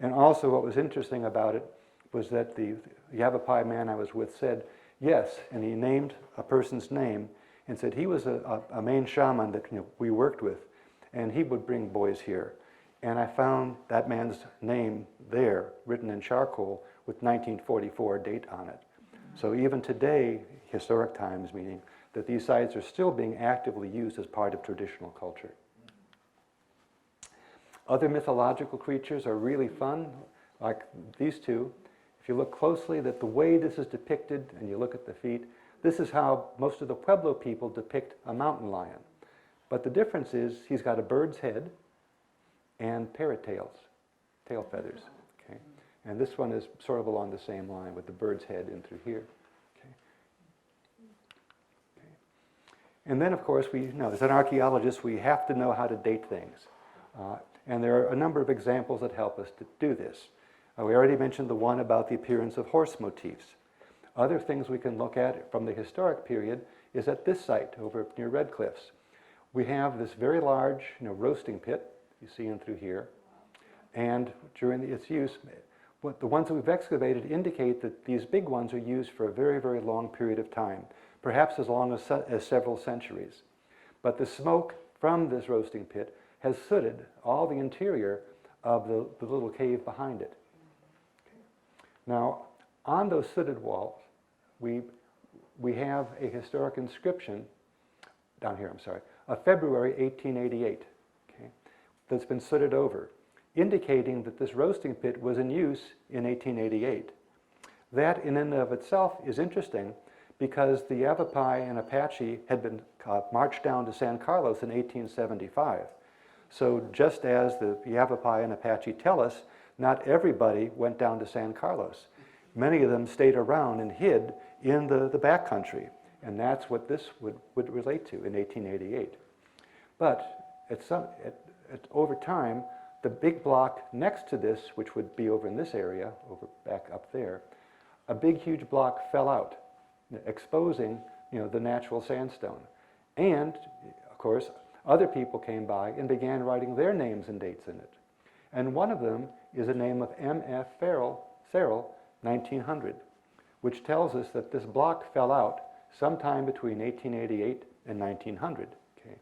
And also what was interesting about it was that the Yavapai man I was with said, yes, and he named a person's name and said he was a main shaman that we worked with, and he would bring boys here. And I found that man's name there, written in charcoal, with 1944 date on it. So even today, historic times, meaning that these sites are still being actively used as part of traditional culture. Other mythological creatures are really fun, like these two. If you look closely, that the way this is depicted, and you look at the feet, this is how most of the Pueblo people depict a mountain lion. But the difference is he's got a bird's head and parrot tails, tail feathers. Okay? And this one is sort of along the same line with the bird's head in through here. Okay? Okay. And then, of course, as an archaeologist, we have to know how to date things. And there are a number of examples that help us to do this. We already mentioned the one about the appearance of horse motifs. Other things we can look at from the historic period is at this site over near Red Cliffs. We have this very large roasting pit, you see in through here, and during its use, the ones that we've excavated indicate that these big ones are used for a very, very long period of time, perhaps as long as several centuries. But the smoke from this roasting pit has sooted all the interior of the little cave behind it. Now, on those sooted walls, we have a historic inscription, down here, of February 1888, okay, that's been sooted over, indicating that this roasting pit was in use in 1888. That in and of itself is interesting because the Yavapai and Apache had been marched down to San Carlos in 1875. So just as the Yavapai and Apache tell us, not everybody went down to San Carlos. Many of them stayed around and hid in the backcountry And that's what this would relate to in 1888. But over time, the big block next to this, which would be over in this area, over back up there, a big, huge block fell out, exposing the natural sandstone. And, of course, other people came by and began writing their names and dates in it. And one of them is a name of M.F. Serrell, 1900, which tells us that this block fell out sometime between 1888 and 1900. Okay?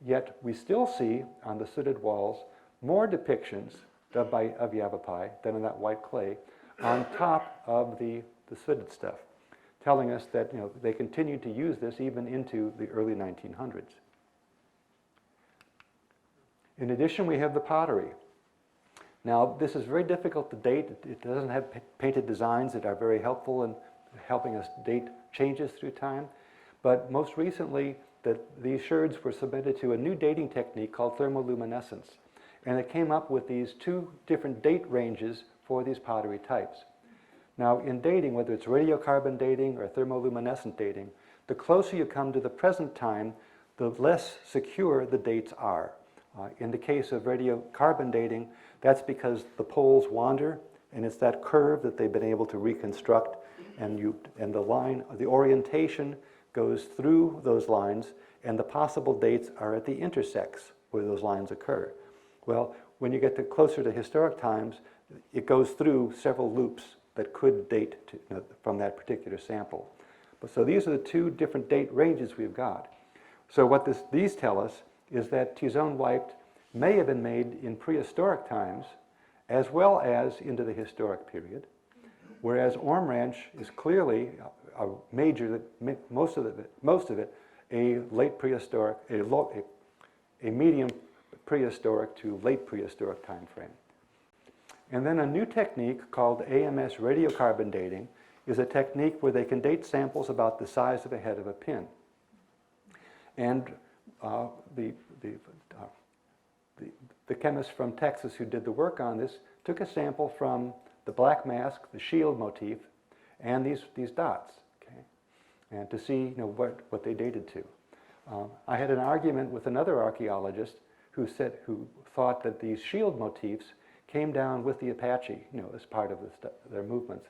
Yet we still see on the sooted walls more depictions of Yavapai than in that white clay on top of the sooted stuff, telling us that they continued to use this even into the early 1900s. In addition, we have the pottery. Now, this is very difficult to date. It doesn't have painted designs that are very helpful in helping us date changes through time. But most recently, these sherds were submitted to a new dating technique called thermoluminescence. And it came up with these two different date ranges for these pottery types. Now, in dating, whether it's radiocarbon dating or thermoluminescent dating, the closer you come to the present time, the less secure the dates are. In the case of radiocarbon dating, that's because the poles wander, and it's that curve that they've been able to reconstruct, and the orientation goes through those lines, and the possible dates are at the intersects where those lines occur. Well, when you get closer to historic times, it goes through several loops that could date from that particular sample. So these are the two different date ranges we've got. So what these tell us is that Tizon wiped may have been made in prehistoric times as well as into the historic period, whereas Orm Ranch is clearly a major, most of it, a late prehistoric, a medium prehistoric to late prehistoric time frame. And then a new technique called AMS radiocarbon dating is a technique where they can date samples about the size of a head of a pin. And the chemist from Texas who did the work on this took a sample from the black mask, the shield motif, and these dots, okay, and to see what they dated to. I had an argument with another archaeologist who thought that these shield motifs came down with the Apache, as part of their movements.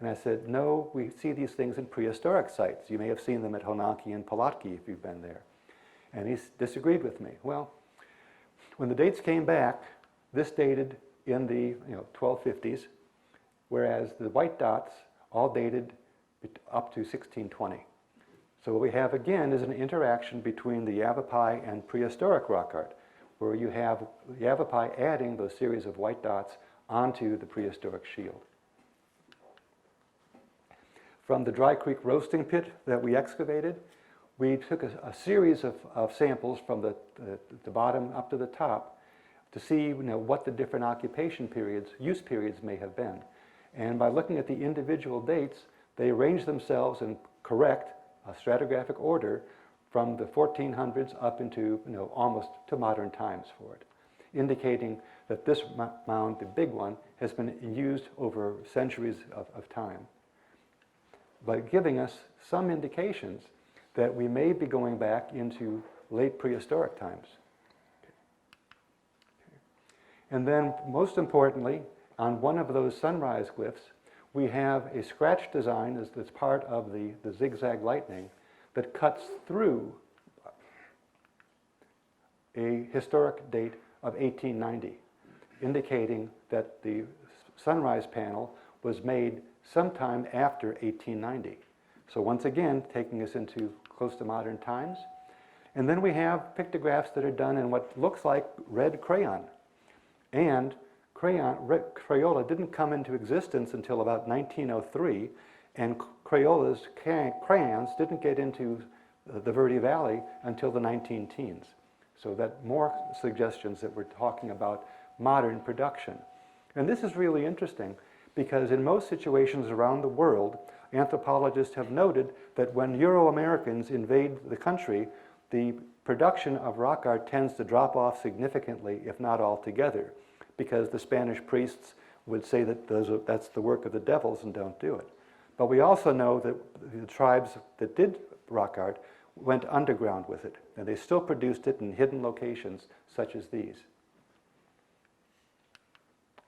And I said, no, we see these things in prehistoric sites. You may have seen them at Honaki and Palatka if you've been there. And he disagreed with me. Well, when the dates came back, this dated in the 1250s, whereas the white dots all dated up to 1620. So what we have again is an interaction between the Yavapai and prehistoric rock art, where you have Yavapai adding those series of white dots onto the prehistoric shield. From the Dry Creek roasting pit that we excavated, we took a series of samples from the bottom up to the top to see what the different occupation periods, use periods may have been. And by looking at the individual dates, they arrange themselves in correct stratigraphic order from the 1400s up into almost to modern times for it, indicating that this mound, the big one, has been used over centuries of time, but giving us some indications that we may be going back into late prehistoric times. And then, most importantly, on one of those sunrise glyphs, we have a scratch design that's part of the zigzag lightning that cuts through a historic date of 1890, indicating that the sunrise panel was made sometime after 1890. So once again, taking us into close to modern times. And then we have pictographs that are done in what looks like red crayon. And Crayola didn't come into existence until about 1903, and Crayola's crayons didn't get into the Verde Valley until the 19-teens. So that more suggestions that we're talking about modern production. And this is really interesting because in most situations around the world, anthropologists have noted that when Euro-Americans invade the country, the production of rock art tends to drop off significantly, if not altogether, because the Spanish priests would say that that's the work of the devils and don't do it. But we also know that the tribes that did rock art went underground with it, and they still produced it in hidden locations such as these.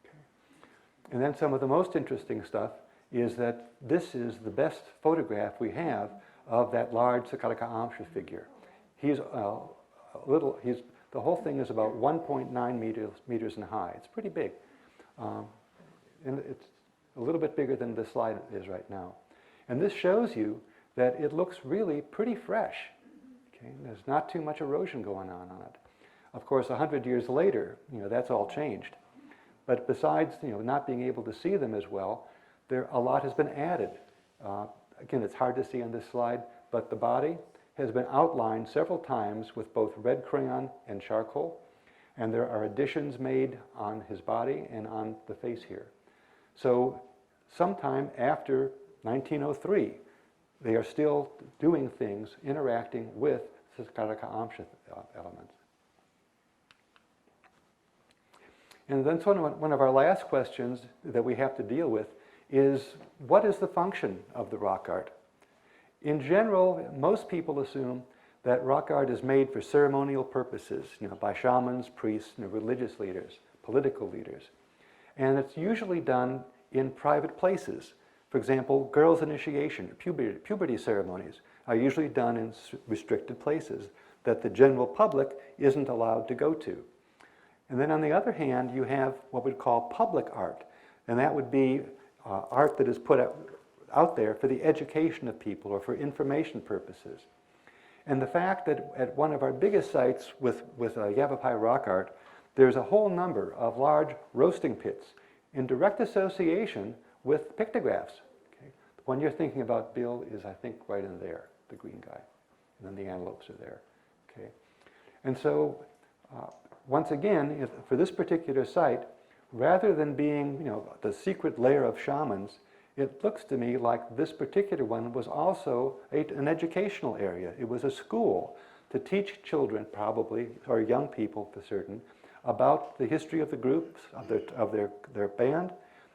Okay. And then some of the most interesting stuff is that this is the best photograph we have of that large Ska'ddika'amche figure. He's the whole thing is about 1.9 meters in height. It's pretty big. And it's a little bit bigger than this slide is right now. And this shows you that it looks really pretty fresh. Okay? There's not too much erosion going on it. Of course, 100 years later, that's all changed. But besides, not being able to see them as well, a lot has been added. Again, it's hard to see on this slide, but the body has been outlined several times with both red crayon and charcoal, and there are additions made on his body and on the face here. So sometime after 1903, they are still doing things, interacting with Ska'ddika'amche elements. And then one of our last questions that we have to deal with is, what is the function of the rock art? In general, most people assume that rock art is made for ceremonial purposes, by shamans, priests, religious leaders, political leaders. And it's usually done in private places. For example, girls' initiation, puberty ceremonies are usually done in restricted places that the general public isn't allowed to go to. And then on the other hand, you have what we'd call public art, and that would be art that is put out there for the education of people or for information purposes. And the fact that at one of our biggest sites with Yavapai rock art, there's a whole number of large roasting pits in direct association with pictographs. Okay? The one you're thinking about, Bill, is I think right in there, the green guy. And then the antelopes are there. Okay? And so, once again, for this particular site, rather than being the secret lair of shamans, it looks to me like this particular one was also an educational area. It was a school to teach children, probably, or young people for certain, about the history of the groups, of their band,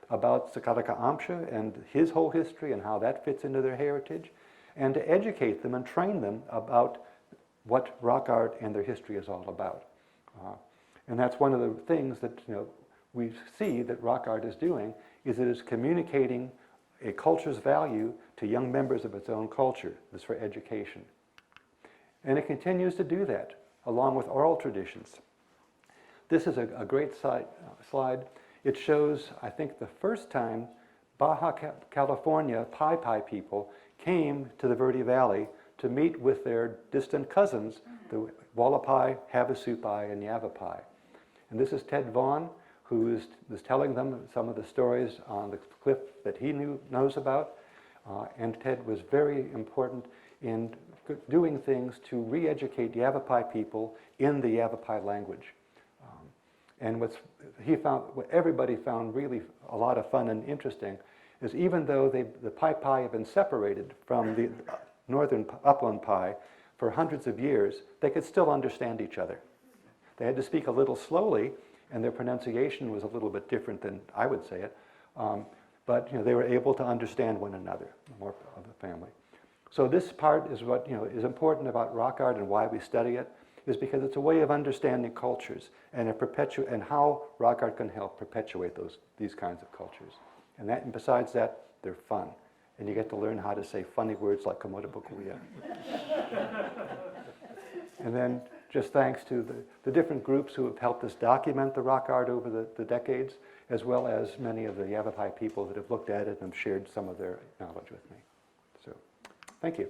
about Ska'ddika'amche and his whole history and how that fits into their heritage, and to educate them and train them about what rock art and their history is all about. And that's one of the things that we see that rock art is doing, is it is communicating a culture's value to young members of its own culture. This is for education. And it continues to do that, along with oral traditions. This is a great slide. It shows, I think, the first time Baja California Pai people came to the Verde Valley to meet with their distant cousins, the Walapai, Havasupai, and Yavapai. And this is Ted Vaughn, who was telling them some of the stories on the cliff that he knows about. And Ted was very important in doing things to re-educate Yavapai people in the Yavapai language. And what everybody found really a lot of fun and interesting is, even though the Pai have been separated from the northern upland Pai for hundreds of years, they could still understand each other. They had to speak a little slowly, and their pronunciation was a little bit different than I would say it. But they were able to understand one another, more of the family. So this part is what is important about rock art and why we study it, is because it's a way of understanding cultures and how rock art can help perpetuate these kinds of cultures. And besides that, they're fun. And you get to learn how to say funny words like komodo bukuya. And then just thanks to the different groups who have helped us document the rock art over the decades, as well as many of the Yavapai people that have looked at it and shared some of their knowledge with me. So, thank you.